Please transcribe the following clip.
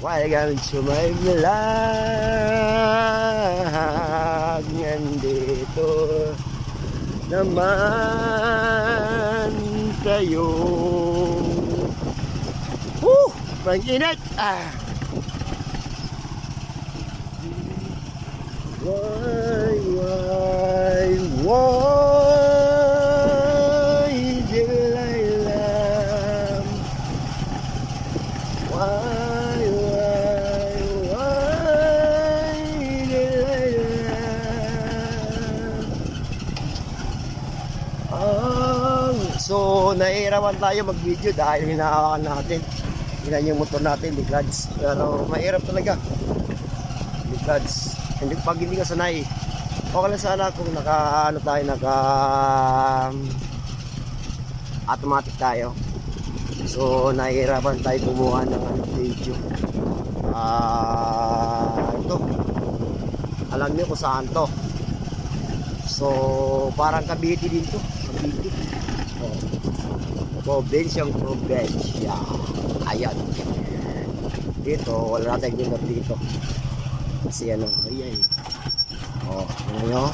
Walang sumaylag, nandito naman tayo. Pag-init! Why, Delilah? Why, Delilah? So, nahihirapan tayo mag-video dahil hinahawakan natin. Yan yung motor natin, ligads. Pero mahirap talaga. Ligads. Pag hindi ka sanay, okay lang sana kung automatic tayo. So nahihirapan tayo kumuha ng video. Ito, alam niyo kung saan to. So parang Cavite din to, Cavite. Probinsya. Ayan. Dito wala tayong ginagawa dito. Kasi ano, ayan. Ano nyo?